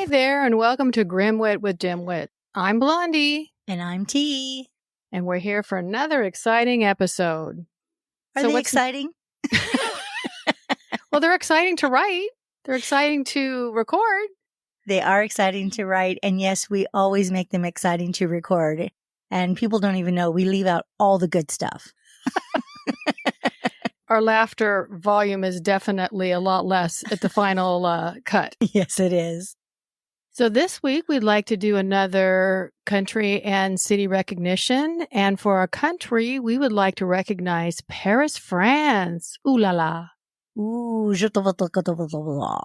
Hi there, and welcome to Grimwit with Dimwit. I'm Blondie. And I'm T. And we're here for another exciting episode. Are they exciting? Well, they're exciting to write. They're exciting to record. They are exciting to write. And yes, we always make them exciting to record. And people don't even know we leave out all the good stuff. Our laughter volume is definitely a lot less at the final cut. Yes, it is. So this week, we'd like to do another country and city recognition. And for our country, we would like to recognize Paris, France. Ooh la la. Ooh, je te vois.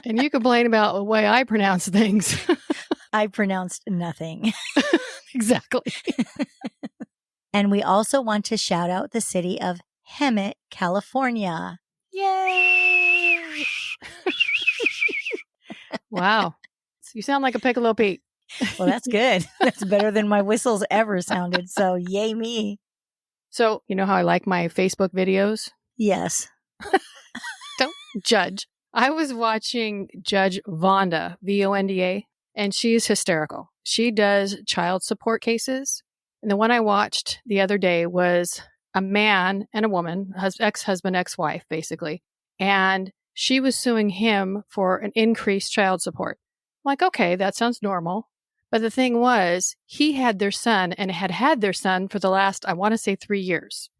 And you complain about the way I pronounce things. I pronounced nothing. Exactly. And we also want to shout out the city of Hemet, California. Yay! Wow. You sound like a Piccolo Pete. Well, that's good. That's better than my whistles ever sounded. So yay me. So, you know how I like my Facebook videos? Yes. Don't judge. I was watching Judge Vonda, Vonda, and she's hysterical. She does child support cases. And the one I watched the other day was a man and a woman, ex-husband, ex-wife, basically. And she was suing him for an increased child support. I'm like, okay, that sounds normal. But the thing was, he had their son and had their son for the last, I want to say 3 years.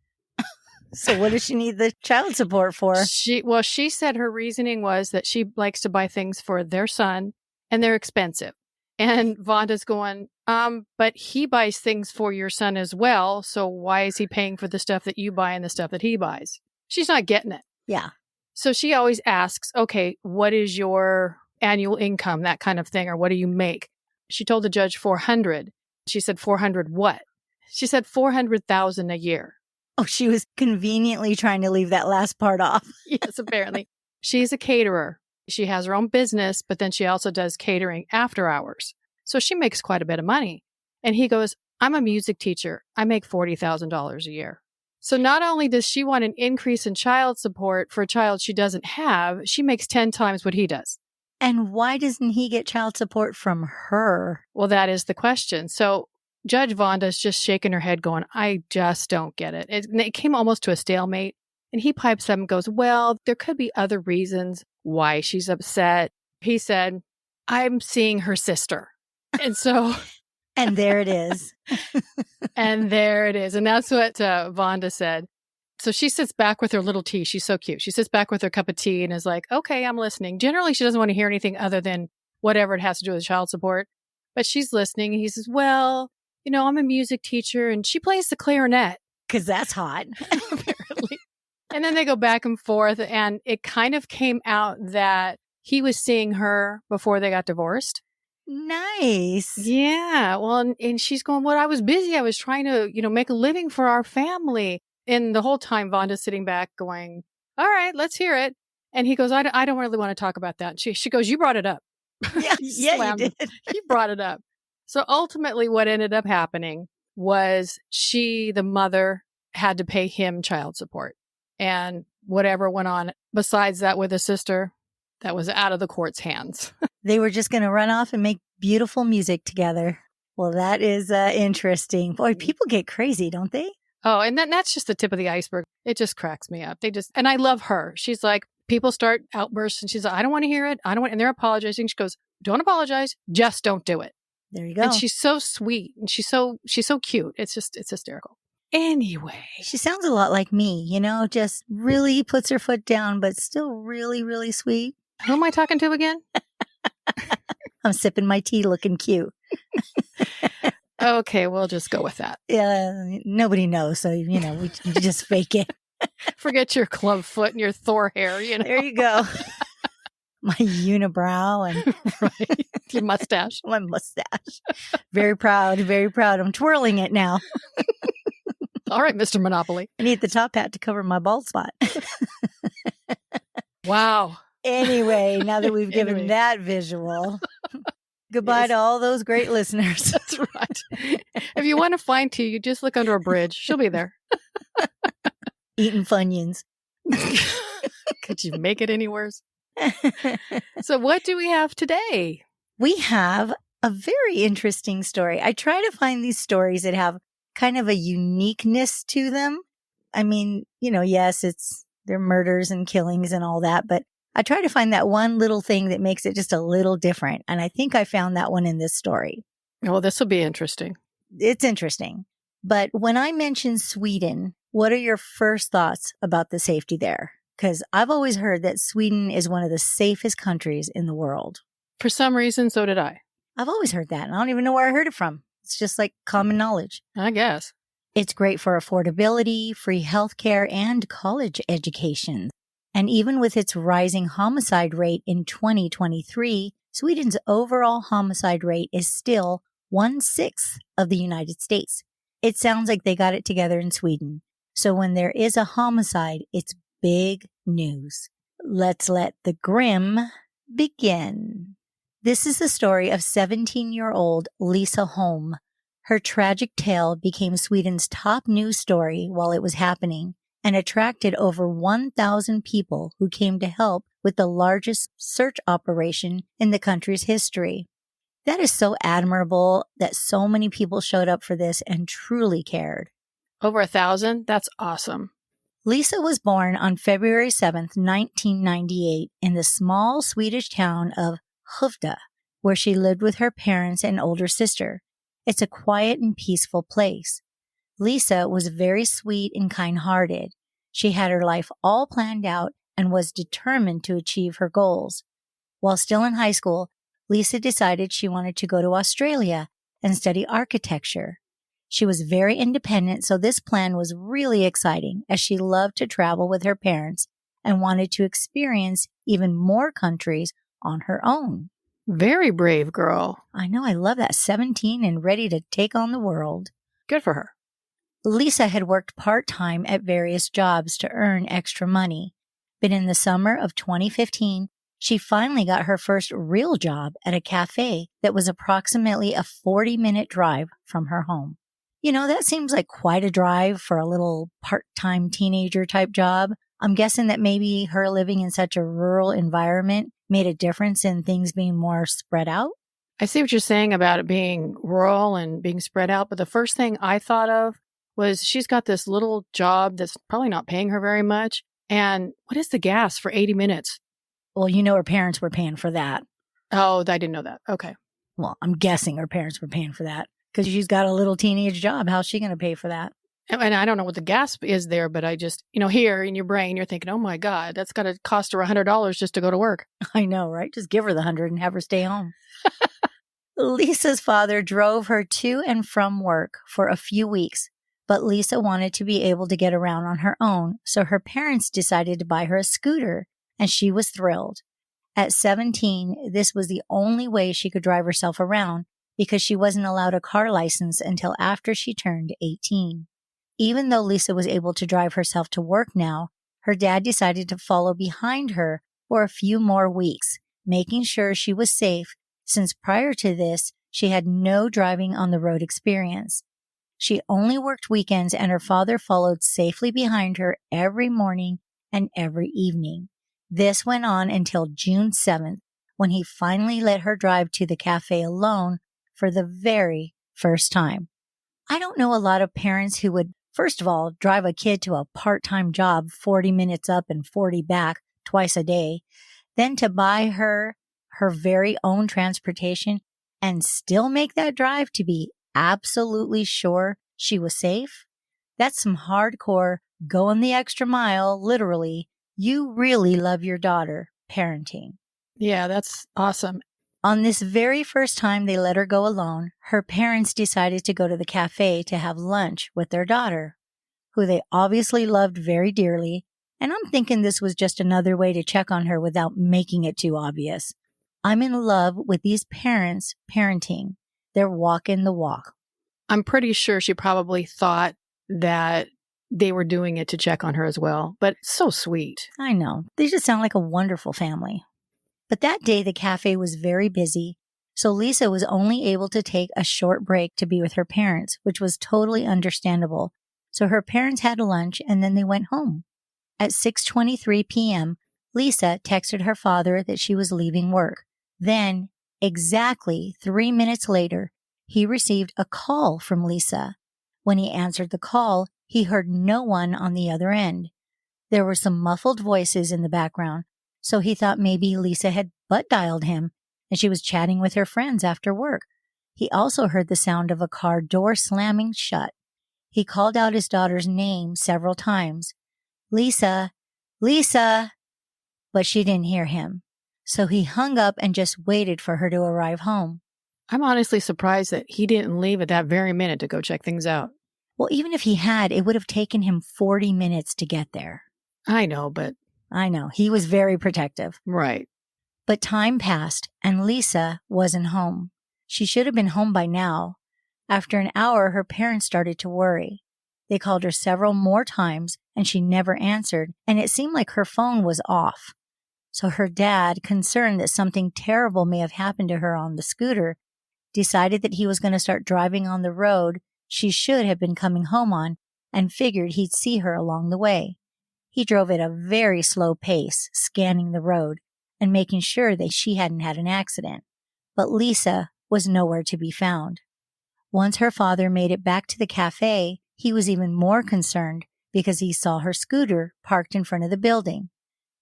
So what does she need the child support for? She said her reasoning was that she likes to buy things for their son and they're expensive. And Vonda's going, but he buys things for your son as well. So why is he paying for the stuff that you buy and the stuff that he buys? She's not getting it. Yeah. So she always asks, okay, what is your annual income? That kind of thing. Or what do you make? She told the judge 400. She said 400 what? She said 400,000 a year. Oh, she was conveniently trying to leave that last part off. Yes, apparently. She's a caterer. She has her own business, but then she also does catering after hours. So she makes quite a bit of money. And he goes, I'm a music teacher. I make $40,000 a year. So not only does she want an increase in child support for a child she doesn't have, she makes 10 times what he does. And why doesn't he get child support from her? Well, that is the question. So Judge Vonda's just shaking her head going, I just don't get it. It came almost to a stalemate. And he pipes up and goes, well, there could be other reasons why she's upset. He said, I'm seeing her sister. And so... And there it is. And there it is. And that's what Vonda said. So she sits back with her little tea. She's so cute. She sits back with her cup of tea and is like, okay, I'm listening. Generally, she doesn't want to hear anything other than whatever it has to do with child support. But she's listening. He says, well, you know, I'm a music teacher and she plays the clarinet. Because that's hot. Apparently. And then they go back and forth. And it kind of came out that he was seeing her before they got divorced. Nice. Yeah. Well, and she's going, well, I was busy. I was trying to, make a living for our family. And the whole time, Vonda's sitting back going, all right, let's hear it. And he goes, I don't really want to talk about that. She goes, you brought it up. Yeah, you did. He brought it up. So ultimately what ended up happening was the mother, had to pay him child support. And whatever went on besides that with his sister, that was out of the court's hands. They were just going to run off and make beautiful music together. Well, that is interesting. Boy, people get crazy, don't they? Oh, and that's just the tip of the iceberg. It just cracks me up. And I love her. She's like, people start outbursts and she's like, I don't want to hear it. And they're apologizing. She goes, don't apologize. Just don't do it. There you go. And she's so sweet and she's so cute. It's hysterical. Anyway. She sounds a lot like me, just really puts her foot down, but still really, really sweet. Who am I talking to again? I'm sipping my tea looking cute. Okay, we'll just go with that. Yeah, nobody knows. So, we just fake it. Forget your club foot and your Thor hair, There you go. My unibrow and right. Your mustache. My mustache. Very proud, very proud. I'm twirling it now. All right, Mr. Monopoly. I need the top hat to cover my bald spot. Wow. Anyway, now that we've given that visual, goodbye to all those great listeners. That's right. If you want to find T, you just look under a bridge. She'll be there. Eating Funyuns. Could you make it any worse? So what do we have today? We have a very interesting story. I try to find these stories that have kind of a uniqueness to them. I mean, yes, they're murders and killings and all that, but I try to find that one little thing that makes it just a little different. And I think I found that one in this story. Well, this will be interesting. It's interesting. But when I mention Sweden, what are your first thoughts about the safety there? Because I've always heard that Sweden is one of the safest countries in the world. For some reason, so did I. I've always heard that, and I don't even know where I heard it from. It's just like common knowledge. I guess. It's great for affordability, free healthcare, and college education. And even with its rising homicide rate in 2023, Sweden's overall homicide rate is still 1/6 of the United States. It sounds like they got it together in Sweden. So when there is a homicide, it's big news. Let's let the grim begin. This is the story of 17-year-old Lisa Holm. Her tragic tale became Sweden's top news story while it was happening and attracted over 1,000 people who came to help with the largest search operation in the country's history. That is so admirable that so many people showed up for this and truly cared. Over 1,000? That's awesome. Lisa was born on February 7th, 1998 in the small Swedish town of Skövde, where she lived with her parents and older sister. It's a quiet and peaceful place. Lisa was very sweet and kind-hearted. She had her life all planned out and was determined to achieve her goals. While still in high school, Lisa decided she wanted to go to Australia and study architecture. She was very independent, so this plan was really exciting as she loved to travel with her parents and wanted to experience even more countries on her own. Very brave girl. I know, I love that. 17 and ready to take on the world. Good for her. Lisa had worked part-time at various jobs to earn extra money, but in the summer of 2015, she finally got her first real job at a cafe that was approximately a 40-minute drive from her home. That seems like quite a drive for a little part-time teenager type job. I'm guessing that maybe her living in such a rural environment made a difference in things being more spread out. I see what you're saying about it being rural and being spread out, but the first thing I thought of was she's got this little job that's probably not paying her very much. And what is the gas for 80 minutes? Well, her parents were paying for that. Oh, I didn't know that. Okay. Well, I'm guessing her parents were paying for that because she's got a little teenage job. How's she going to pay for that? And I don't know what the gas is there, but I just, here in your brain, you're thinking, oh my God, that's got to cost her $100 just to go to work. I know, right? Just give her the 100 and have her stay home. Lisa's father drove her to and from work for a few weeks, but Lisa wanted to be able to get around on her own, so her parents decided to buy her a scooter, and she was thrilled. At 17, this was the only way she could drive herself around because she wasn't allowed a car license until after she turned 18. Even though Lisa was able to drive herself to work now, her dad decided to follow behind her for a few more weeks, making sure she was safe since prior to this, she had no driving on the road experience. She only worked weekends and her father followed safely behind her every morning and every evening. This went on until June 7th, when he finally let her drive to the cafe alone for the very first time. I don't know a lot of parents who would, first of all, drive a kid to a part-time job 40 minutes up and 40 back twice a day, then to buy her very own transportation and still make that drive to be absolutely sure she was safe. That's some hardcore going the extra mile, literally. You really love your daughter parenting. Yeah, that's awesome. On this very first time they let her go alone, her parents decided to go to the cafe to have lunch with their daughter, who they obviously loved very dearly, and I'm thinking this was just another way to check on her without making it too obvious. I'm in love with these parents parenting. They're walking the walk. I'm pretty sure she probably thought that they were doing it to check on her as well, but it's so sweet. I know. They just sound like a wonderful family. But that day, the cafe was very busy, so Lisa was only able to take a short break to be with her parents, which was totally understandable. So her parents had lunch and then they went home. At 6:23 p.m., Lisa texted her father that she was leaving work. Then, exactly 3 minutes later, he received a call from Lisa. When he answered the call, he heard no one on the other end. There were some muffled voices in the background, so he thought maybe Lisa had butt dialed him and she was chatting with her friends after work. He also heard the sound of a car door slamming shut. He called out his daughter's name several times. Lisa, Lisa, but she didn't hear him. So he hung up and just waited for her to arrive home. I'm honestly surprised that he didn't leave at that very minute to go check things out. Well, even if he had, it would have taken him 40 minutes to get there. I know, but... I know. He was very protective. Right. But time passed, and Lisa wasn't home. She should have been home by now. After an hour, her parents started to worry. They called her several more times, and she never answered, and it seemed like her phone was off. So her dad, concerned that something terrible may have happened to her on the scooter, decided that he was going to start driving on the road she should have been coming home on, and figured he'd see her along the way. He drove at a very slow pace, scanning the road and making sure that she hadn't had an accident. But Lisa was nowhere to be found. Once her father made it back to the cafe, he was even more concerned because he saw her scooter parked in front of the building.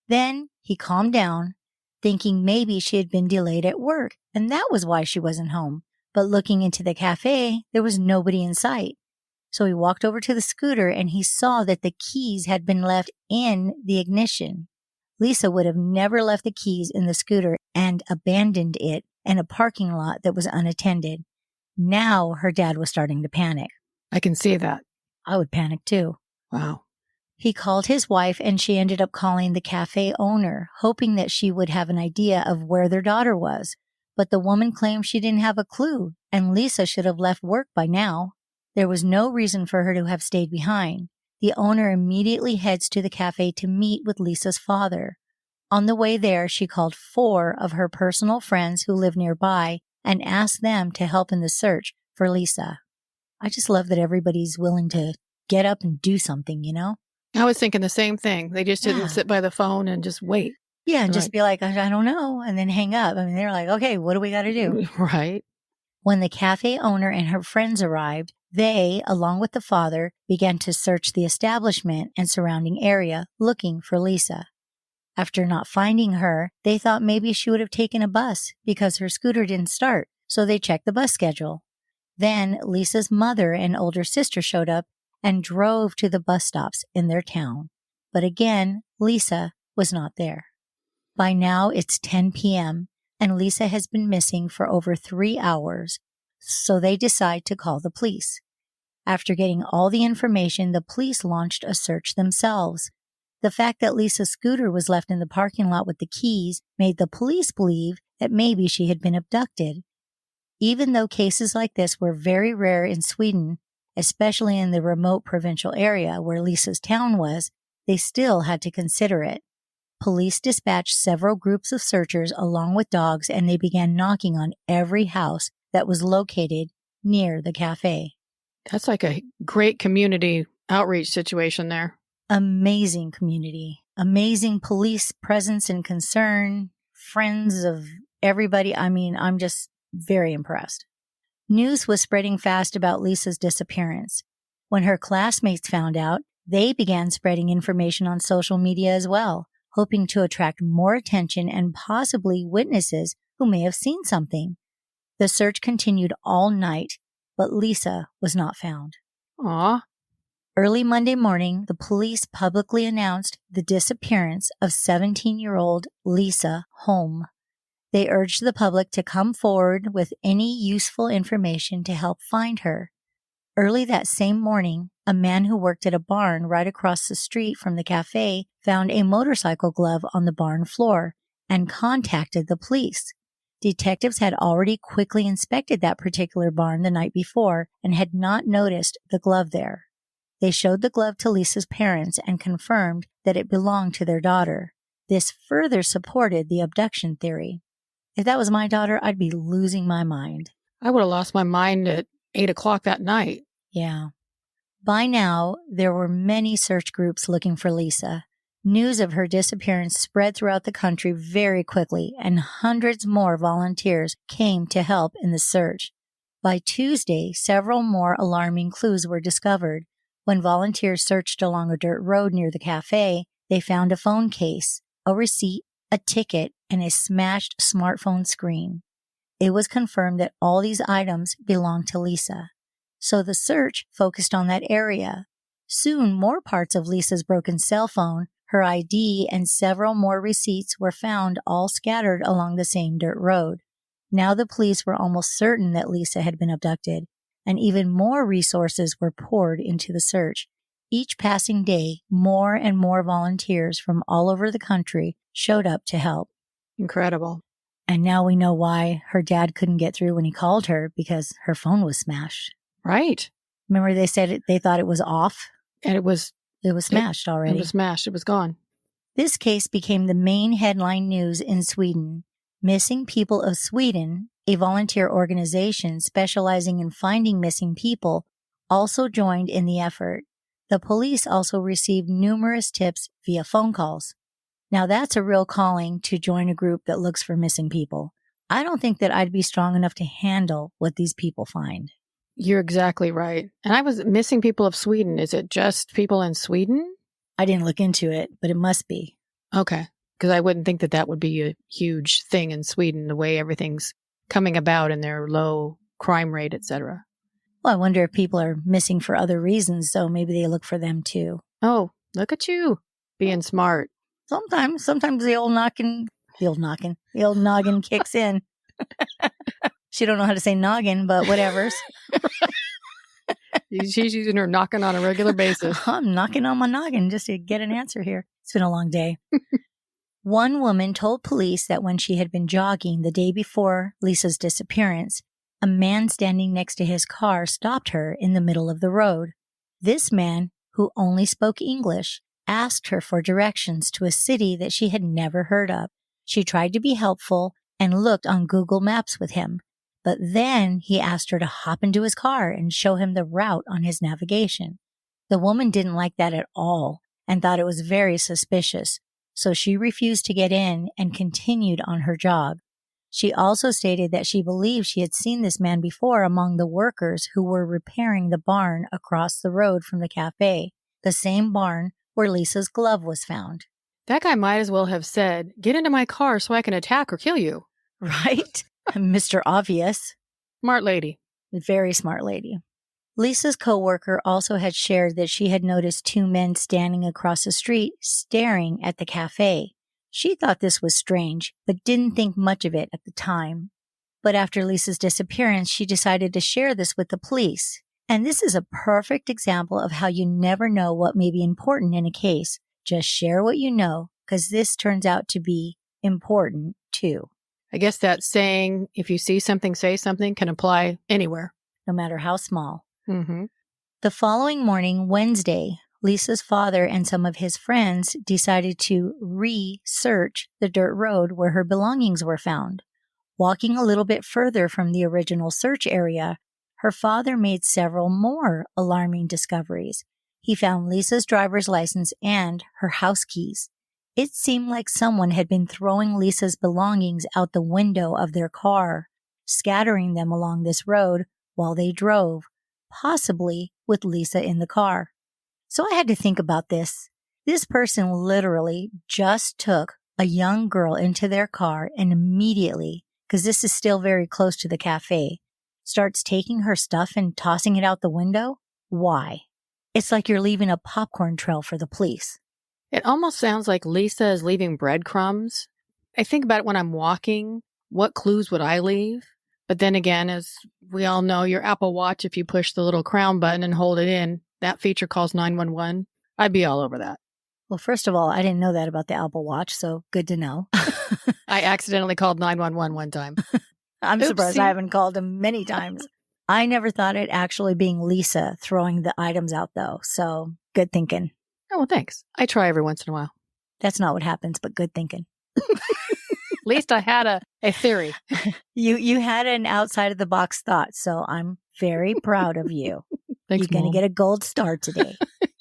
Then he calmed down, thinking maybe she had been delayed at work, and that was why she wasn't home. But looking into the cafe, there was nobody in sight. So he walked over to the scooter and he saw that the keys had been left in the ignition. Lisa would have never left the keys in the scooter and abandoned it in a parking lot that was unattended. Now her dad was starting to panic. I can see that. I would panic too. Wow. He called his wife and she ended up calling the cafe owner, hoping that she would have an idea of where their daughter was. But the woman claimed she didn't have a clue and Lisa should have left work by now. There was no reason for her to have stayed behind. The owner immediately heads to the cafe to meet with Lisa's father. On the way there, she called 4 of her personal friends who live nearby and asked them to help in the search for Lisa. I just love that everybody's willing to get up and do something, you know? I was thinking the same thing. They just didn't sit by the phone and just wait. Yeah, and just be like, I don't know, and then hang up. I mean, they're like, okay, what do we got to do? Right. When the cafe owner and her friends arrived, they, along with the father, began to search the establishment and surrounding area looking for Lisa. After not finding her, they thought maybe she would have taken a bus because her scooter didn't start, so they checked the bus schedule. Then Lisa's mother and older sister showed up and drove to the bus stops in their town. But again, Lisa was not there. By now, it's 10 p.m., and Lisa has been missing for over 3 hours, so they decide to call the police. After getting all the information, the police launched a search themselves. The fact that Lisa's scooter was left in the parking lot with the keys made the police believe that maybe she had been abducted. Even though cases like this were very rare in Sweden, especially in the remote provincial area where Lisa's town was, they still had to consider it. Police dispatched several groups of searchers along with dogs, and they began knocking on every house that was located near the cafe. That's like a great community outreach situation there. Amazing community, amazing police presence and concern, friends of everybody. I mean, I'm just very impressed. News was spreading fast about Lisa's disappearance. When her classmates found out, they began spreading information on social media as well, hoping to attract more attention and possibly witnesses who may have seen something. The search continued all night, but Lisa was not found. Aw. Early Monday morning, the police publicly announced the disappearance of 17-year-old Lisa Holm. They urged the public to come forward with any useful information to help find her. Early that same morning, a man who worked at a barn right across the street from the cafe found a motorcycle glove on the barn floor and contacted the police. Detectives had already quickly inspected that particular barn the night before and had not noticed the glove there. They showed the glove to Lisa's parents and confirmed that it belonged to their daughter. This further supported the abduction theory. If that was my daughter, I'd be losing my mind. I would have lost my mind at 8 o'clock that night. Yeah. By now, there were many search groups looking for Lisa. News of her disappearance spread throughout the country very quickly, and hundreds more volunteers came to help in the search. By Tuesday, several more alarming clues were discovered. When volunteers searched along a dirt road near the cafe, they found a phone case, a receipt, a ticket, and a smashed smartphone screen. It was confirmed that all these items belonged to Lisa. So the search focused on that area. Soon, more parts of Lisa's broken cell phone, her ID, and several more receipts were found, all scattered along the same dirt road. Now the police were almost certain that Lisa had been abducted, and even more resources were poured into the search. Each passing day, more and more volunteers from all over the country showed up to help. Incredible. And now we know why her dad couldn't get through when he called her, because her phone was smashed. Right. Remember they said they thought it was off? And it was smashed already. It was smashed. It was gone. This case became the main headline news in Sweden. Missing People of Sweden, a volunteer organization specializing in finding missing people, also joined in the effort. The police also received numerous tips via phone calls. Now that's a real calling to join a group that looks for missing people. I don't think that I'd be strong enough to handle what these people find. You're exactly right. And I was missing people of Sweden. Is it just people in Sweden? I didn't look into it, but it must be. Okay. Because I wouldn't think that would be a huge thing in Sweden, the way everything's coming about and their low crime rate, etc. Well, I wonder if people are missing for other reasons, so maybe they look for them too. Oh, look at you being smart. Sometimes the old noggin kicks in. She don't know how to say noggin, but whatever's. She's using her knocking on a regular basis. I'm knocking on my noggin just to get an answer here. It's been a long day. One woman told police that when she had been jogging the day before Lisa's disappearance, a man standing next to his car stopped her in the middle of the road. This man, who only spoke English, asked her for directions to a city that she had never heard of. She tried to be helpful and looked on Google Maps with him. But then he asked her to hop into his car and show him the route on his navigation. The woman didn't like that at all and thought it was very suspicious, so she refused to get in and continued on her jog. She also stated that she believed she had seen this man before among the workers who were repairing the barn across the road from the cafe, the same barn where Lisa's glove was found. That guy might as well have said, "Get into my car so I can attack or kill you." Right? Mr. Obvious. Smart lady. Very smart lady. Lisa's coworker also had shared that she had noticed two men standing across the street staring at the cafe. She thought this was strange, but didn't think much of it at the time. But after Lisa's disappearance, she decided to share this with the police. And this is a perfect example of how you never know what may be important in a case. Just share what you know, because this turns out to be important too. I guess that saying, if you see something, say something, can apply anywhere. No matter how small. Mm-hmm. The following morning, Wednesday, Lisa's father and some of his friends decided to research the dirt road where her belongings were found. Walking a little bit further from the original search area, her father made several more alarming discoveries. He found Lisa's driver's license and her house keys. It seemed like someone had been throwing Lisa's belongings out the window of their car, scattering them along this road while they drove, possibly with Lisa in the car. So I had to think about this. This person literally just took a young girl into their car and immediately, because this is still very close to the cafe, starts taking her stuff and tossing it out the window? Why? It's like you're leaving a popcorn trail for the police. It almost sounds like Lisa is leaving breadcrumbs. I think about it when I'm walking. What clues would I leave? But then again, as we all know, your Apple Watch, if you push the little crown button and hold it in, that feature calls 911. I'd be all over that. Well, first of all, I didn't know that about the Apple Watch, so good to know. I accidentally called 911 one time. I'm surprised I haven't called him many times. I never thought it actually being Lisa throwing the items out, though, so good thinking. Oh, well, thanks. I try every once in a while. That's not what happens, but good thinking. At least I had a theory. You had an outside of the box thought, so I'm very proud of you. Thanks, You're going to get a gold star today.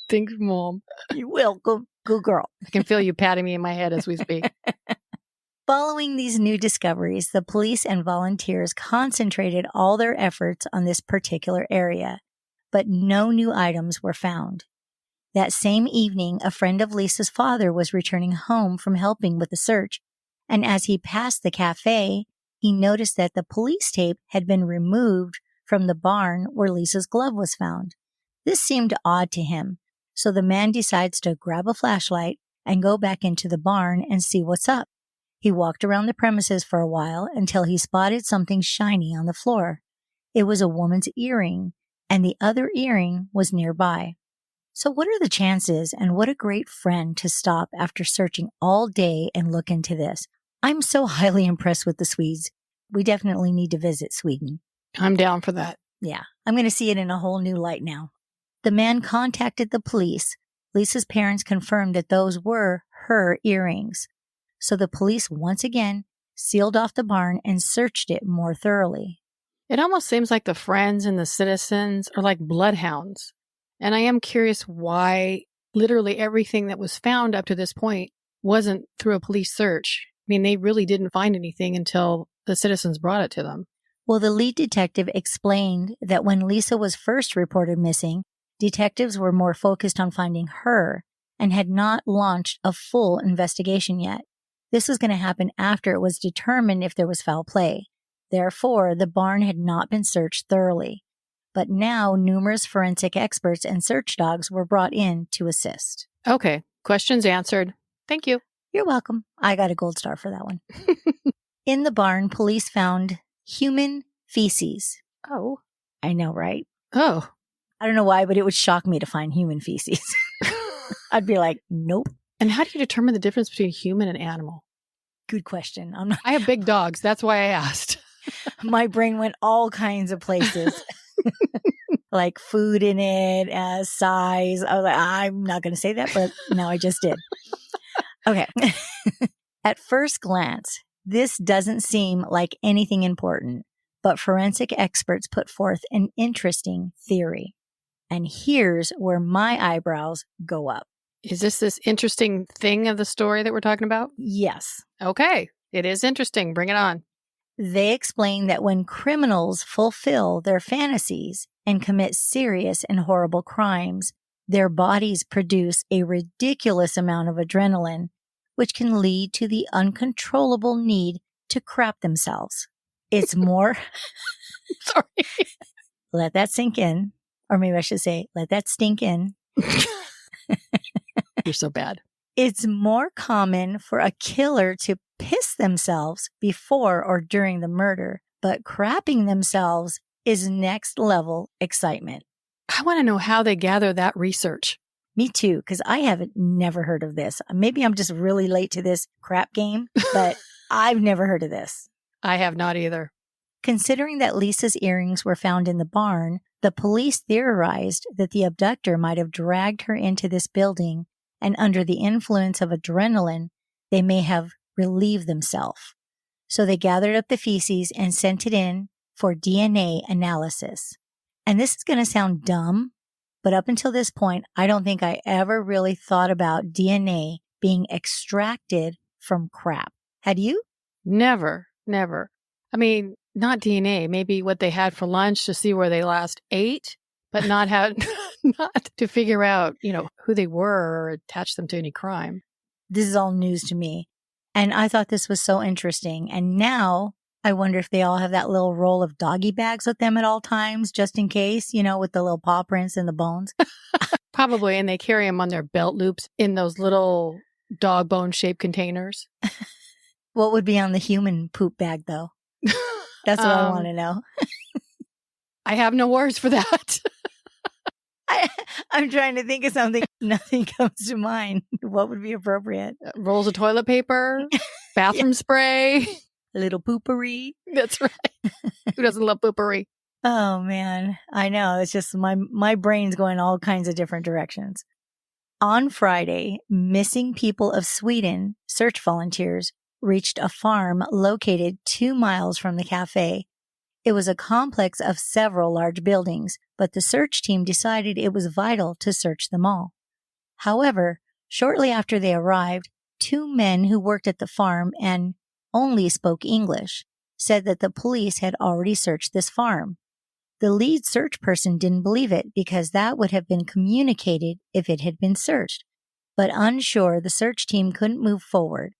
Thanks, Mom. You're welcome. Good girl. I can feel you patting me in my head as we speak. Following these new discoveries, the police and volunteers concentrated all their efforts on this particular area, but no new items were found. That same evening, a friend of Lisa's father was returning home from helping with the search, and as he passed the cafe, he noticed that the police tape had been removed from the barn where Lisa's glove was found. This seemed odd to him, so the man decides to grab a flashlight and go back into the barn and see what's up. He walked around the premises for a while until he spotted something shiny on the floor. It was a woman's earring, and the other earring was nearby. So what are the chances, and what a great friend to stop after searching all day and look into this. I'm so highly impressed with the Swedes. We definitely need to visit Sweden. I'm down for that. Yeah, I'm going to see it in a whole new light now. The man contacted the police. Lisa's parents confirmed that those were her earrings. So the police once again sealed off the barn and searched it more thoroughly. It almost seems like the friends and the citizens are like bloodhounds. And I am curious why literally everything that was found up to this point wasn't through a police search. I mean, they really didn't find anything until the citizens brought it to them. Well, the lead detective explained that when Lisa was first reported missing, detectives were more focused on finding her and had not launched a full investigation yet. This was going to happen after it was determined if there was foul play. Therefore, the barn had not been searched thoroughly. But now numerous forensic experts and search dogs were brought in to assist. Okay, questions answered. Thank you. You're welcome. I got a gold star for that one. In the barn, police found human feces. Oh. I know, right? Oh. I don't know why, but it would shock me to find human feces. I'd be like, nope. And how do you determine the difference between human and animal? Good question. I have big dogs. That's why I asked. My brain went all kinds of places. Like food in it, size. I was like, I'm not going to say that, but now I just did. Okay. At first glance, this doesn't seem like anything important, but forensic experts put forth an interesting theory. And here's where my eyebrows go up. Is this interesting thing of the story that we're talking about? Yes. Okay. It is interesting. Bring it on. They explain that when criminals fulfill their fantasies and commit serious and horrible crimes, their bodies produce a ridiculous amount of adrenaline, which can lead to the uncontrollable need to crap themselves. It's more... Sorry. Let that sink in. Or maybe I should say, let that stink in. You're so bad. It's more common for a killer to piss themselves before or during the murder, but crapping themselves is next level excitement. I want to know how they gather that research. Me too, because I haven't never heard of this. Maybe I'm just really late to this crap game, but I've never heard of this. I have not either. Considering that Lisa's earrings were found in the barn, the police theorized that the abductor might have dragged her into this building, and under the influence of adrenaline, they may have relieved themselves. So they gathered up the feces and sent it in for DNA analysis. And this is going to sound dumb, but up until this point, I don't think I ever really thought about DNA being extracted from crap. Had you? Never. I mean, not DNA, maybe what they had for lunch to see where they last ate, but not to figure out, who they were or attach them to any crime. This is all news to me. And I thought this was so interesting. And now I wonder if they all have that little roll of doggy bags with them at all times, just in case, with the little paw prints and the bones. Probably. And they carry them on their belt loops in those little dog bone shaped containers. What would be on the human poop bag, though? That's what I want to know. I have no words for that. I'm trying to think of something. Nothing comes to mind. What would be appropriate? Rolls of toilet paper, bathroom spray. A little poopery. That's right. Who doesn't love poopery? Oh, man. I know. It's just my brain's going all kinds of different directions. On Friday, Missing People of Sweden search volunteers reached a farm located 2 miles from the cafe. It was a complex of several large buildings, but the search team decided it was vital to search them all. However, Shortly after they arrived, 2 men who worked at the farm and only spoke English said that the police had already searched this farm. The lead search person didn't believe it because that would have been communicated if it had been searched. But unsure, the search team couldn't move forward.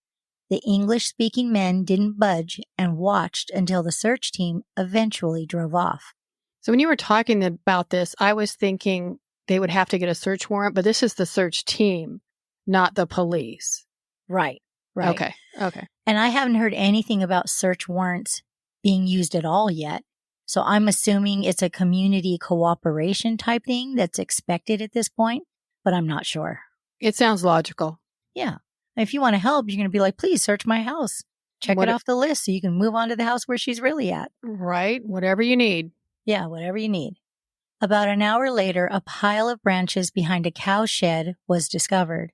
The English-speaking men didn't budge and watched until the search team eventually drove off. So when you were talking about this, I was thinking they would have to get a search warrant, but this is the search team, not the police. Right. Okay. And I haven't heard anything about search warrants being used at all yet. So I'm assuming it's a community cooperation type thing that's expected at this point, but I'm not sure. It sounds logical. Yeah. If you want to help, you're going to be like, please search my house. Check it off the list so you can move on to the house where she's really at. Right. Whatever you need. Yeah, whatever you need. About an hour later, a pile of branches behind a cow shed was discovered.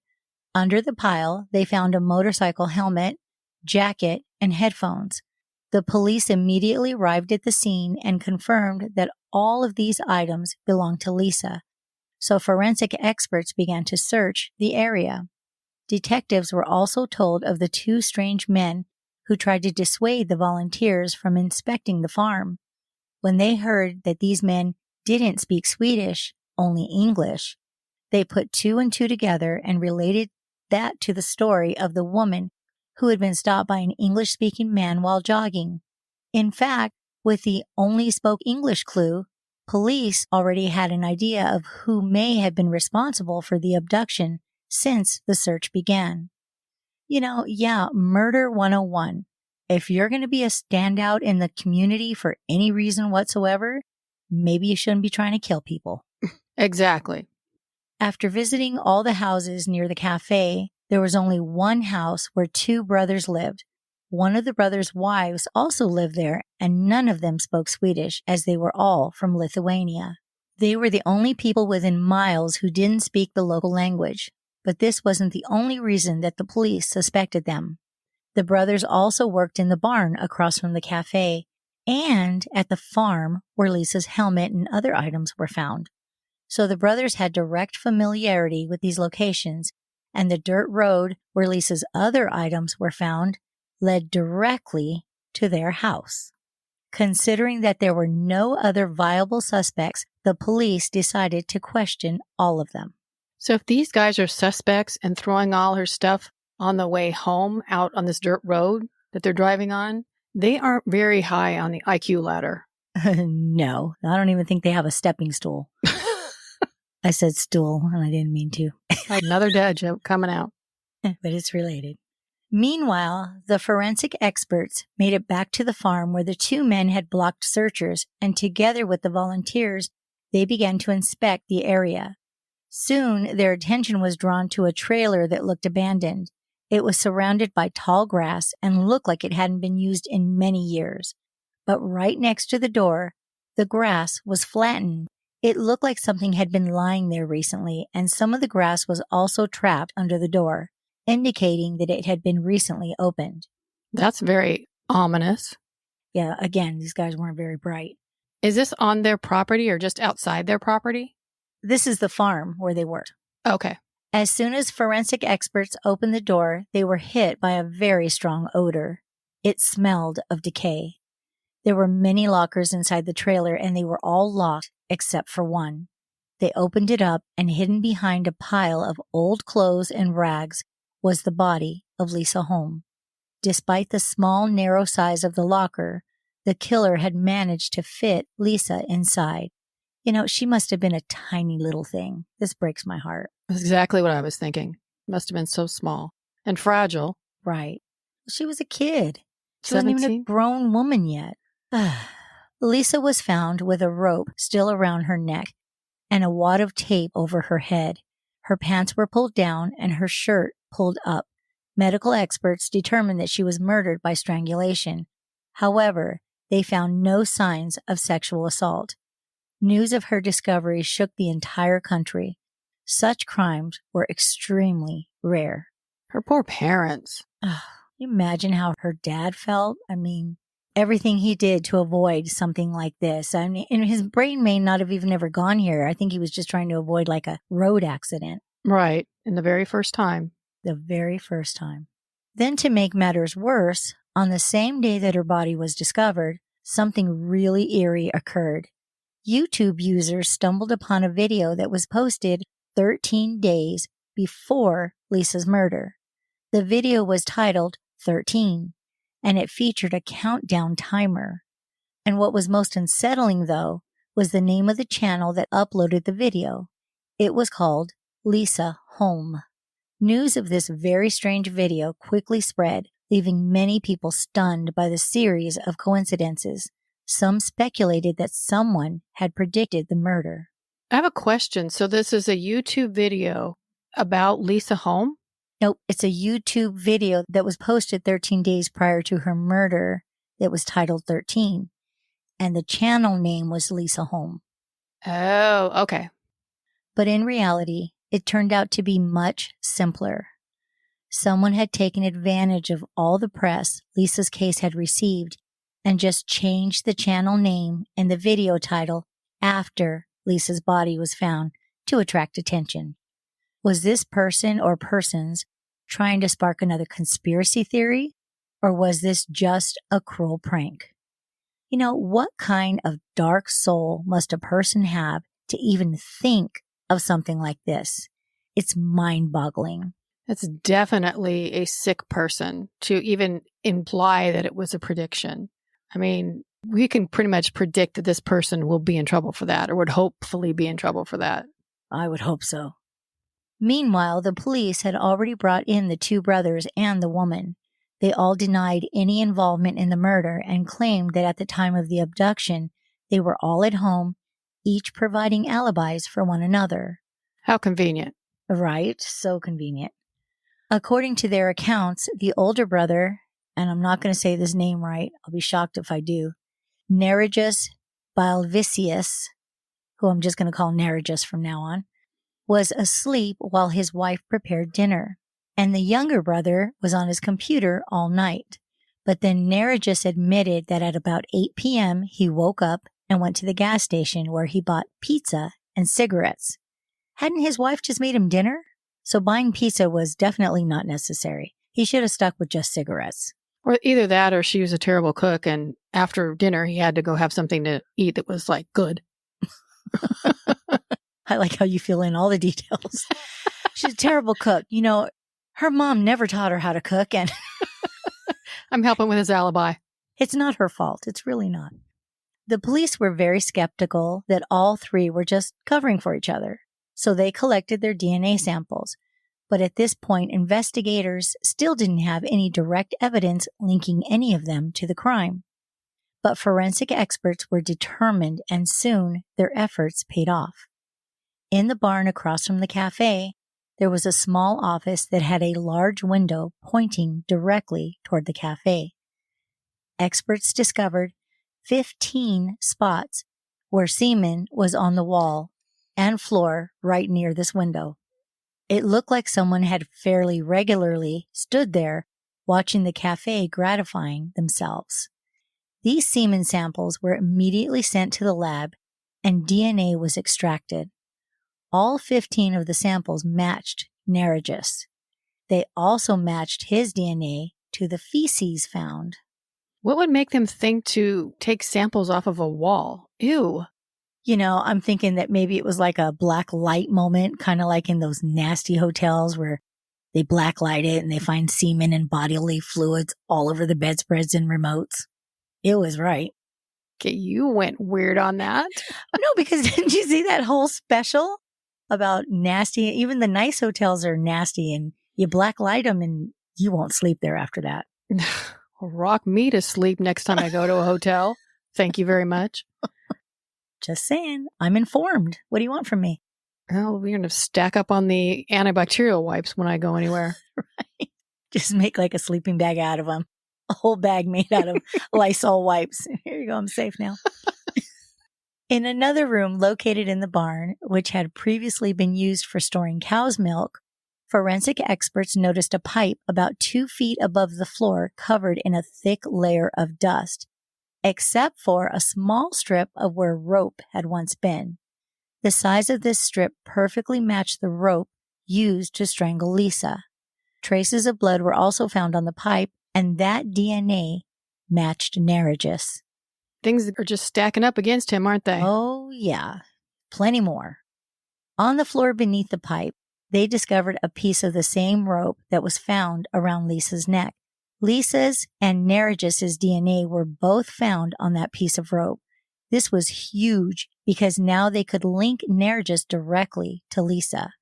Under the pile, they found a motorcycle helmet, jacket, and headphones. The police immediately arrived at the scene and confirmed that all of these items belonged to Lisa. So forensic experts began to search the area. Detectives were also told of the 2 strange men who tried to dissuade the volunteers from inspecting the farm. When they heard that these men didn't speak Swedish, only English, they put 2 and 2 together and related that to the story of the woman who had been stopped by an English-speaking man while jogging. In fact, with the only spoke English clue, police already had an idea of who may have been responsible for the abduction since the search began. Murder 101. If you're going to be a standout in the community for any reason whatsoever, maybe you shouldn't be trying to kill people. Exactly. After visiting all the houses near the cafe, there was only one house where 2 brothers lived. One of the brothers' wives also lived there, and none of them spoke Swedish, as they were all from Lithuania. They were the only people within miles who didn't speak the local language, but this wasn't the only reason that the police suspected them. The brothers also worked in the barn across from the cafe and at the farm where Lisa's helmet and other items were found. So the brothers had direct familiarity with these locations, and the dirt road where Lisa's other items were found led directly to their house. Considering that there were no other viable suspects, the police decided to question all of them. So if these guys are suspects and throwing all her stuff on the way home out on this dirt road that they're driving on, they aren't very high on the IQ ladder. No, I don't even think they have a stepping stool. I said stool, and I didn't mean to. Another dad joke coming out. But it's related. Meanwhile, the forensic experts made it back to the farm where the 2 men had blocked searchers, and together with the volunteers, they began to inspect the area. Soon, their attention was drawn to a trailer that looked abandoned. It was surrounded by tall grass and looked like it hadn't been used in many years. But right next to the door, the grass was flattened. It looked like something had been lying there recently, and some of the grass was also trapped under the door, indicating that it had been recently opened. That's very ominous. Yeah, again, these guys weren't very bright. Is this on their property or just outside their property? This is the farm where they worked. Okay. As soon as forensic experts opened the door, they were hit by a very strong odor. It smelled of decay. There were many lockers inside the trailer, and they were all locked except for one. They opened it up, and hidden behind a pile of old clothes and rags was the body of Lisa Holm. Despite the small, narrow size of the locker, the killer had managed to fit Lisa inside. She must have been a tiny little thing. This breaks my heart. That's exactly what I was thinking. Must have been so small and fragile. Right. She was a kid. She 17? wasn't even a grown woman yet. Lisa was found with a rope still around her neck and a wad of tape over her head. Her pants were pulled down and her shirt pulled up. Medical experts determined that she was murdered by strangulation. However, they found no signs of sexual assault. News of her discovery shook the entire country. Such crimes were extremely rare. Her poor parents. Can you imagine how her dad felt? I mean, everything he did to avoid something like this. And his brain may not have even ever gone here. I think he was just trying to avoid like a road accident. Right. In the very first time. The very first time. Then, to make matters worse, on the same day that her body was discovered, something really eerie occurred. YouTube users stumbled upon a video that was posted 13 days before Lisa's murder. The video was titled 13, and it featured a countdown timer. And what was most unsettling, though, was the name of the channel that uploaded the video. It was called Lisa Holm. News of this very strange video quickly spread, leaving many people stunned by the series of coincidences. Some speculated that someone had predicted the murder. I have a question. So this is a YouTube video about Lisa Holm? Nope, it's a YouTube video that was posted 13 days prior to her murder that was titled 13. And the channel name was Lisa Holm. Oh, okay. But in reality, it turned out to be much simpler. Someone had taken advantage of all the press Lisa's case had received and just changed the channel name and the video title after Lisa's body was found to attract attention. Was this person or persons trying to spark another conspiracy theory, or was this just a cruel prank? You know, what kind of dark soul must a person have to even think of something like this? It's mind-boggling. That's definitely a sick person to even imply that it was a prediction. I mean, we can pretty much predict that this person will be in trouble for that, or would hopefully be in trouble for that. I would hope so. Meanwhile, the police had already brought in the two brothers and the woman. They all denied any involvement in the murder and claimed that at the time of the abduction, they were all at home, each providing alibis for one another. How convenient. Right, so convenient. According to their accounts, the older brother, and I'm not going to say this name right, I'll be shocked if I do, Neregus Balvicius, who I'm just going to call Neregus from now on, was asleep while his wife prepared dinner. And the younger brother was on his computer all night. But then Neregus admitted that at about 8 p.m. he woke up and went to the gas station where he bought pizza and cigarettes. Hadn't his wife just made him dinner? So buying pizza was definitely not necessary. He should have stuck with just cigarettes. Or either that or she was a terrible cook, and after dinner he had to go have something to eat that was like good. I like how you fill in all the details. She's a terrible cook. You know, her mom never taught her how to cook, and I'm helping with his alibi. It's not her fault. It's really not. The police were very skeptical that all three were just covering for each other, so they collected their DNA samples. But at this point, investigators still didn't have any direct evidence linking any of them to the crime. But forensic experts were determined, and soon their efforts paid off. In the barn across from the cafe, there was a small office that had a large window pointing directly toward the cafe. Experts discovered 15 spots where semen was on the wall and floor right near this window. It looked like someone had fairly regularly stood there watching the cafe gratifying themselves. These semen samples were immediately sent to the lab and DNA was extracted. All 15 of the samples matched Neregus. They also matched his DNA to the feces found. What would make them think to take samples off of a wall? Ew. You know, I'm thinking that maybe it was like a black light moment, kind of like in those nasty hotels where they black light it and they find semen and bodily fluids all over the bedspreads and remotes. It was right. Okay, you went weird on that. No, because didn't you see that whole special about nasty? Even the nice hotels are nasty, and you black light them and you won't sleep there after that. Rock me to sleep next time I go to a hotel. Thank you very much. Just saying. I'm informed. What do you want from me? Well, we're going to stack up on the antibacterial wipes when I go anywhere. Right. Just make like a sleeping bag out of them. A whole bag made out of Lysol wipes. Here you go. I'm safe now. In another room located in the barn, which had previously been used for storing cow's milk, forensic experts noticed a pipe about 2 feet above the floor covered in a thick layer of dust, except for a small strip of where rope had once been. The size of this strip perfectly matched the rope used to strangle Lisa. Traces of blood were also found on the pipe, and that DNA matched Nargis. Things are just stacking up against him, aren't they? Oh, yeah. Plenty more. On the floor beneath the pipe, they discovered a piece of the same rope that was found around Lisa's neck. Lisa's and Nargis's DNA were both found on that piece of rope. This was huge because now they could link Nargis directly to Lisa.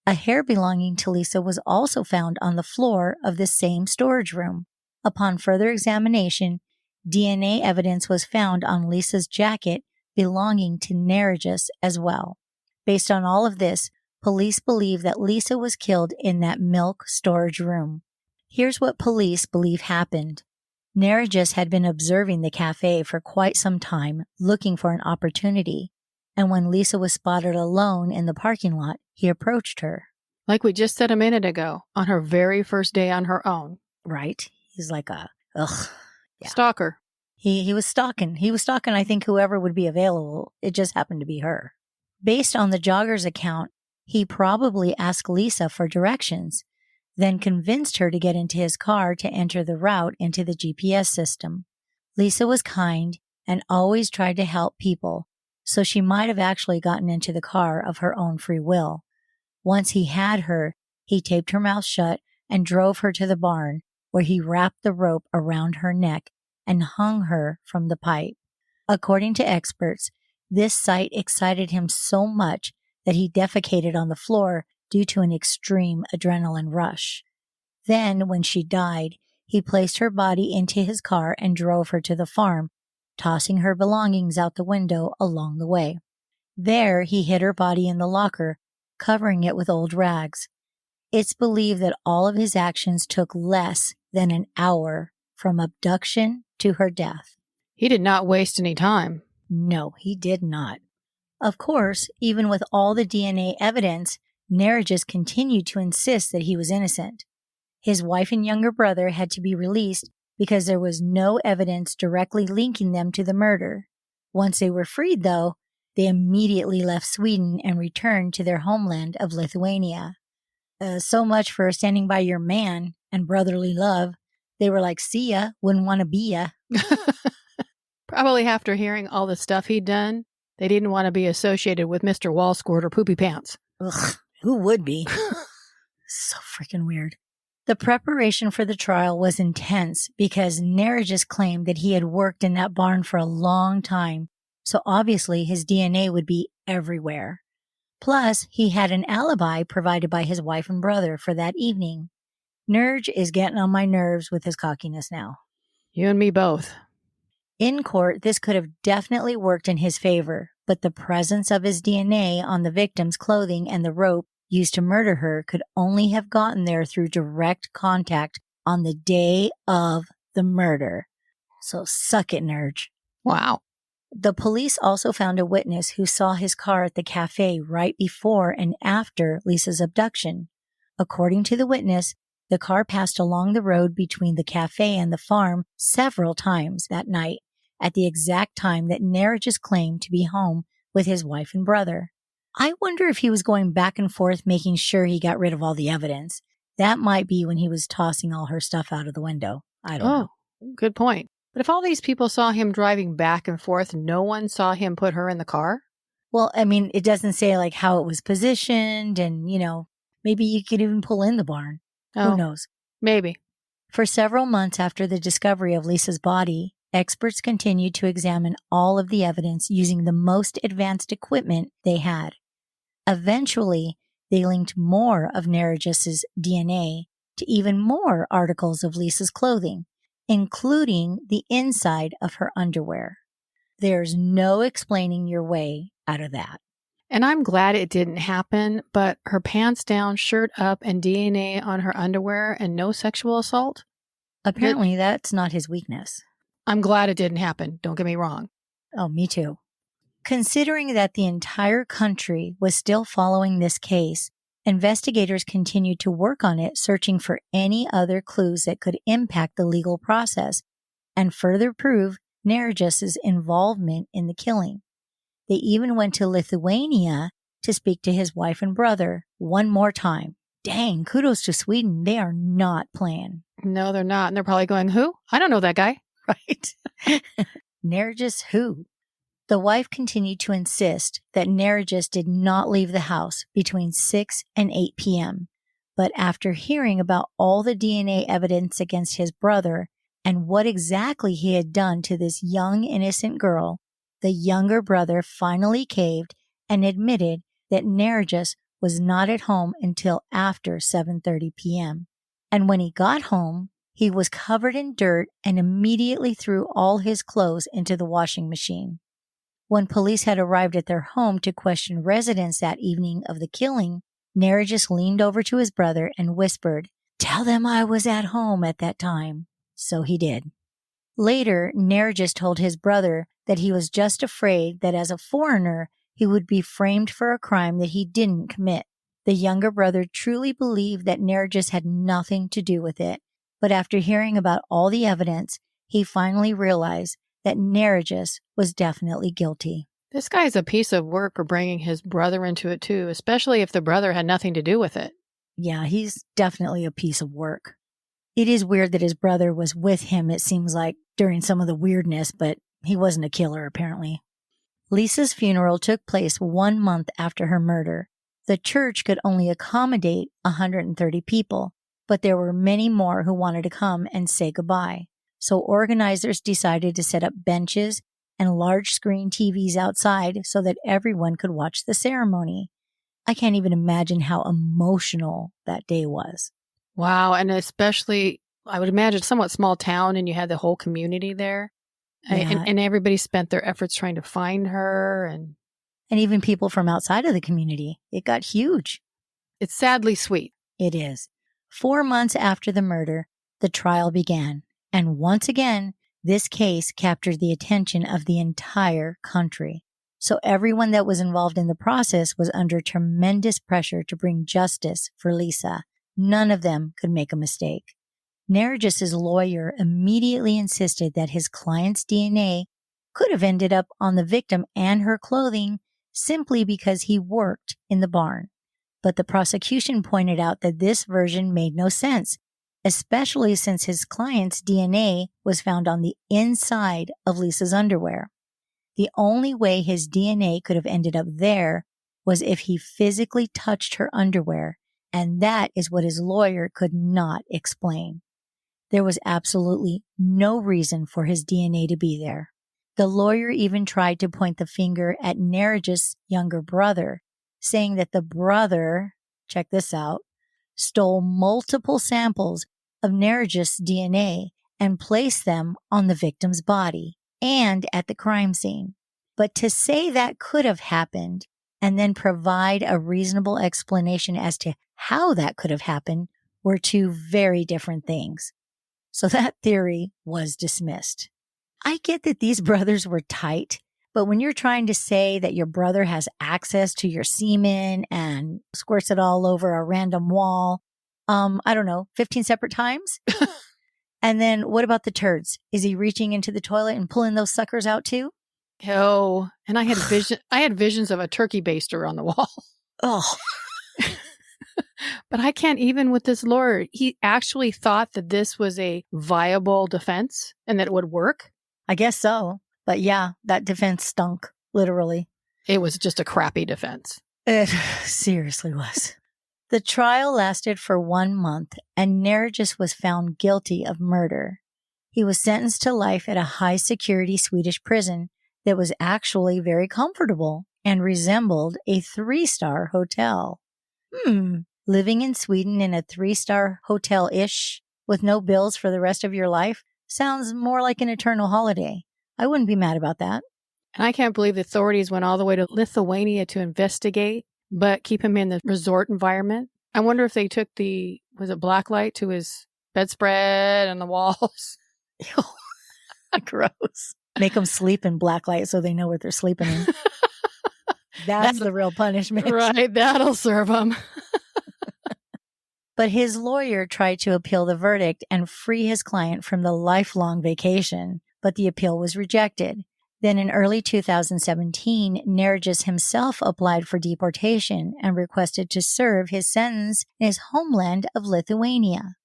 A hair belonging to Lisa was also found on the floor of the same storage room. Upon further examination, DNA evidence was found on Lisa's jacket belonging to Nargis as well. Based on all of this, police believe that Lisa was killed in that milk storage room. Here's what police believe happened. Nargis had been observing the cafe for quite some time, looking for an opportunity. And when Lisa was spotted alone in the parking lot, he approached her. Like we just said a minute ago, on her very first day on her own. Right? He's like yeah. Stalker. He was stalking. He was stalking, I think, whoever would be available. It just happened to be her. Based on the jogger's account, he probably asked Lisa for directions, then convinced her to get into his car to enter the route into the GPS system. Lisa was kind and always tried to help people, so she might have actually gotten into the car of her own free will. Once he had her, he taped her mouth shut and drove her to the barn, where he wrapped the rope around her neck and hung her from the pipe. According to experts, this sight excited him so much that he defecated on the floor due to an extreme adrenaline rush. Then, when she died, he placed her body into his car and drove her to the farm, tossing her belongings out the window along the way. There, he hid her body in the locker, covering it with old rags. It's believed that all of his actions took less than an hour from abduction to her death. He did not waste any time. No, he did not. Of course, even with all the DNA evidence, Nargis continued to insist that he was innocent. His wife and younger brother had to be released because there was no evidence directly linking them to the murder. Once they were freed, though, they immediately left Sweden and returned to their homeland of Lithuania. So much for standing by your man and brotherly love. They were like, see ya, wouldn't want to be ya. Probably after hearing all the stuff he'd done, they didn't want to be associated with Mr. Wall Squirt or Poopy Pants. Ugh, who would be? So freaking weird. The preparation for the trial was intense because Nargis claimed that he had worked in that barn for a long time, so obviously his DNA would be everywhere. Plus, he had an alibi provided by his wife and brother for that evening. Nerj is getting on my nerves with his cockiness now. You and me both. In court, this could have definitely worked in his favor, but the presence of his DNA on the victim's clothing and the rope used to murder her could only have gotten there through direct contact on the day of the murder. So suck it, Nerj. Wow. The police also found a witness who saw his car at the cafe right before and after Lisa's abduction. According to the witness, the car passed along the road between the cafe and the farm several times that night at the exact time that Nargis claimed to be home with his wife and brother. I wonder if he was going back and forth making sure he got rid of all the evidence. That might be when he was tossing all her stuff out of the window. I don't know. Good point. But if all these people saw him driving back and forth, no one saw him put her in the car? Well, I mean, it doesn't say like how it was positioned and, maybe you could even pull in the barn. Oh, who knows? Maybe. For several months after the discovery of Lisa's body, experts continued to examine all of the evidence using the most advanced equipment they had. Eventually, they linked more of Nargis's DNA to even more articles of Lisa's clothing, including the inside of her underwear. There's no explaining your way out of that. And I'm glad it didn't happen, but her pants down, shirt up, and DNA on her underwear and no sexual assault? Apparently, that's not his weakness. I'm glad it didn't happen. Don't get me wrong. Oh, me too. Considering that the entire country was still following this case, investigators continued to work on it, searching for any other clues that could impact the legal process and further prove Nargis's involvement in the killing. They even went to Lithuania to speak to his wife and brother one more time. Dang, kudos to Sweden. They are not playing. No, they're not. And they're probably going, who? I don't know that guy. Right? Nergis who? The wife continued to insist that Nergis did not leave the house between 6 and 8 p.m. But after hearing about all the DNA evidence against his brother and what exactly he had done to this young, innocent girl, the younger brother finally caved and admitted that Nergis was not at home until after 7:30 p.m. And when he got home, he was covered in dirt and immediately threw all his clothes into the washing machine. When police had arrived at their home to question residents that evening of the killing, Nergis leaned over to his brother and whispered, "Tell them I was at home at that time." So he did. Later, Nergis told his brother that he was just afraid that as a foreigner, he would be framed for a crime that he didn't commit. The younger brother truly believed that Nergis had nothing to do with it, but after hearing about all the evidence, he finally realized that Nergis was definitely guilty. This guy's a piece of work for bringing his brother into it too, especially if the brother had nothing to do with it. Yeah, he's definitely a piece of work. It is weird that his brother was with him, it seems like, during some of the weirdness, but he wasn't a killer, apparently. Lisa's funeral took place 1 month after her murder. The church could only accommodate 130 people, but there were many more who wanted to come and say goodbye. So organizers decided to set up benches and large screen TVs outside so that everyone could watch the ceremony. I can't even imagine how emotional that day was. Wow. And especially, I would imagine, somewhat small town, and you had the whole community there. Yeah. And everybody spent their efforts trying to find her. And even people from outside of the community. It got huge. it's sadly sweet. It is. 4 months after the murder, the trial began. And once again, this case captured the attention of the entire country. So everyone that was involved in the process was under tremendous pressure to bring justice for Lisa. None of them could make a mistake. Nergis's lawyer immediately insisted that his client's DNA could have ended up on the victim and her clothing simply because he worked in the barn. But the prosecution pointed out that this version made no sense, especially since his client's DNA was found on the inside of Lisa's underwear. The only way his DNA could have ended up there was if he physically touched her underwear, and that is what his lawyer could not explain. There was absolutely no reason for his DNA to be there. The lawyer even tried to point the finger at Nergis's younger brother, saying that the brother, check this out, stole multiple samples of Nergis's DNA and placed them on the victim's body and at the crime scene. But to say that could have happened and then provide a reasonable explanation as to how that could have happened were two very different things. So that theory was dismissed. I get that these brothers were tight, but when you're trying to say that your brother has access to your semen and squirts it all over a random wall, 15 separate times? And then what about the turds? Is he reaching into the toilet and pulling those suckers out too? Oh, and I had visions of a turkey baster on the wall. Oh, But I can't even with this lawyer. He actually thought that this was a viable defense and that it would work. I guess so. But yeah, that defense stunk, literally. It was just a crappy defense. It seriously was. The trial lasted for 1 month, and Nergis was found guilty of murder. He was sentenced to life at a high-security Swedish prison that was actually very comfortable and resembled a 3-star hotel. Living in Sweden in a 3-star hotel-ish with no bills for the rest of your life sounds more like an eternal holiday. I wouldn't be mad about that. And I can't believe the authorities went all the way to Lithuania to investigate, but keep him in the resort environment. I wonder if they took was it black light to his bedspread and the walls? Gross. Make them sleep in black light so they know what they're sleeping in. That's the real punishment. Right, that'll serve him. But his lawyer tried to appeal the verdict and free his client from the lifelong vacation, but the appeal was rejected. Then in early 2017, Nerges himself applied for deportation and requested to serve his sentence in his homeland of Lithuania.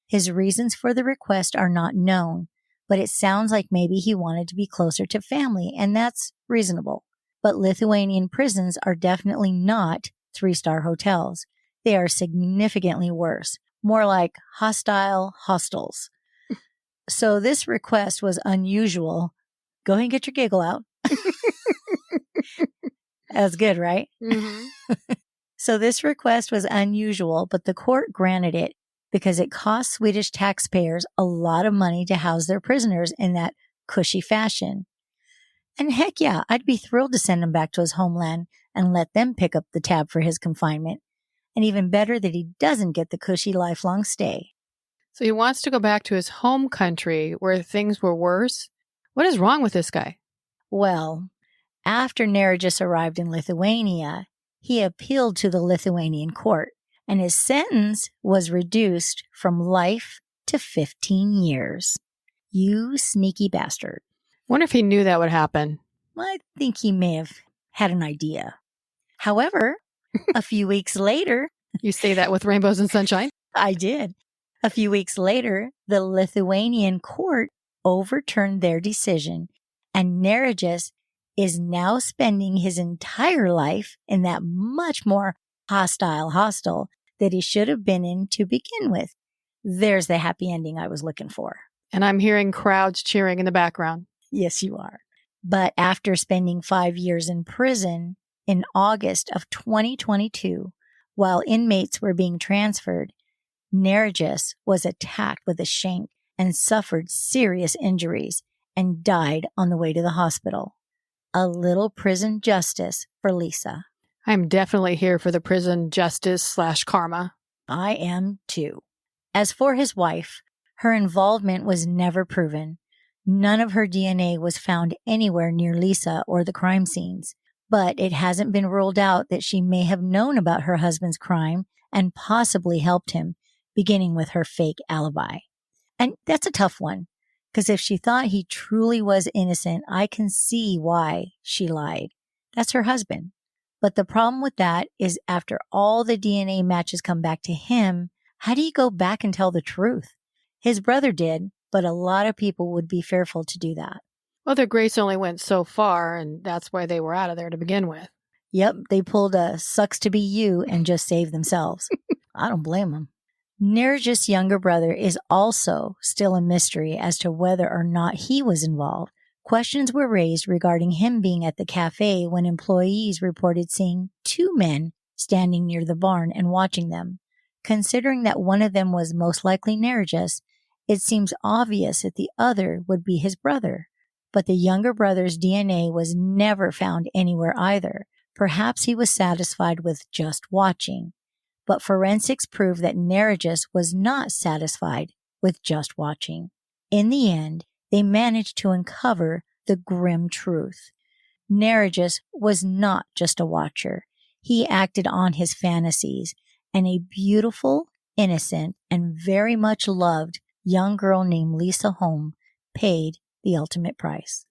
His reasons for the request are not known, but it sounds like maybe he wanted to be closer to family, and that's reasonable. But Lithuanian prisons are definitely not 3-star hotels. They are significantly worse, more like hostile hostels. So this request was unusual. Go ahead and get your giggle out. That's good, right? Mm-hmm. So this request was unusual, but the court granted it because it cost Swedish taxpayers a lot of money to house their prisoners in that cushy fashion. And heck yeah, I'd be thrilled to send him back to his homeland and let them pick up the tab for his confinement. And even better that he doesn't get the cushy lifelong stay. So he wants to go back to his home country where things were worse. What is wrong with this guy? Well, after Nerges arrived in Lithuania, he appealed to the Lithuanian court, and his sentence was reduced from life to 15 years. You sneaky bastard. Wonder if he knew that would happen. I think he may have had an idea. However, a few weeks later, You say that with rainbows and sunshine? I did. A few weeks later, the Lithuanian court overturned their decision, and Nerges is now spending his entire life in that much more hostile hostel that he should have been in to begin with. There's the happy ending I was looking for. And I'm hearing crowds cheering in the background. Yes, you are. But after spending 5 years in prison, in August of 2022, while inmates were being transferred, Nerges was attacked with a shank and suffered serious injuries and died on the way to the hospital. A little prison justice for Lisa. I'm definitely here for the prison justice / karma. I am too. As for his wife, her involvement was never proven. None of her DNA was found anywhere near Lisa or the crime scenes, but it hasn't been ruled out that she may have known about her husband's crime and possibly helped him, beginning with her fake alibi. And that's a tough one, because if she thought he truly was innocent, I can see why she lied. That's her husband. But the problem with that is after all the DNA matches come back to him, how do you go back and tell the truth? His brother did, but a lot of people would be fearful to do that. Well, their grace only went so far, and that's why they were out of there to begin with. Yep, they pulled a sucks to be you and just saved themselves. I don't blame them. Nerges' younger brother is also still a mystery as to whether or not he was involved. Questions were raised regarding him being at the cafe when employees reported seeing 2 men standing near the barn and watching them. Considering that one of them was most likely Nerges, it seems obvious that the other would be his brother. But the younger brother's DNA was never found anywhere either. Perhaps he was satisfied with just watching. But forensics proved that Nerges was not satisfied with just watching. In the end, they managed to uncover the grim truth. Nerges was not just a watcher. He acted on his fantasies, and a beautiful, innocent, and very much loved young girl named Lisa Holm paid the ultimate price.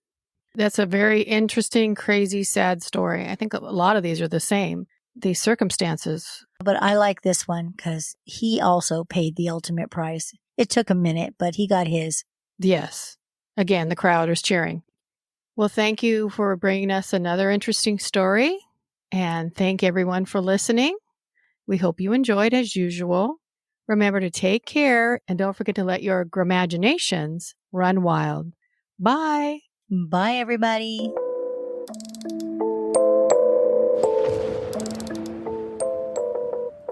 That's a very interesting, crazy, sad story. I think a lot of these are the same. The circumstances. But I like this one because he also paid the ultimate price. It took a minute, but he got his. Yes. Again, the crowd is cheering. Well, thank you for bringing us another interesting story. And thank everyone for listening. We hope you enjoyed as usual. Remember to take care and don't forget to let your grimaginations run wild. Bye. Bye, everybody.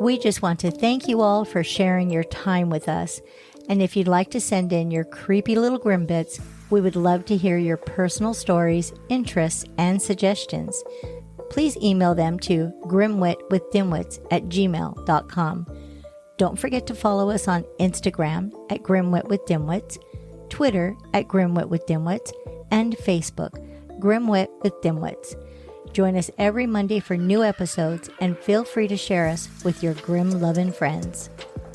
We just want to thank you all for sharing your time with us. And if you'd like to send in your creepy little grim bits, we would love to hear your personal stories, interests, and suggestions. Please email them to grimwitwithdimwits@gmail.com. Don't forget to follow us on Instagram at grimwitwithdimwits, Twitter at grimwitwithdimwits, and Facebook, Grimwit with Dimwits. Join us every Monday for new episodes and feel free to share us with your grim-loving friends.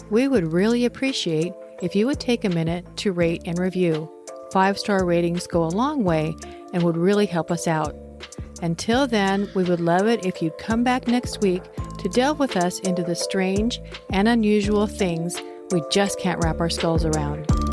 We would really appreciate if you would take a minute to rate and review. 5-star ratings go a long way and would really help us out. Until then, we would love it if you'd come back next week to delve with us into the strange and unusual things we just can't wrap our skulls around.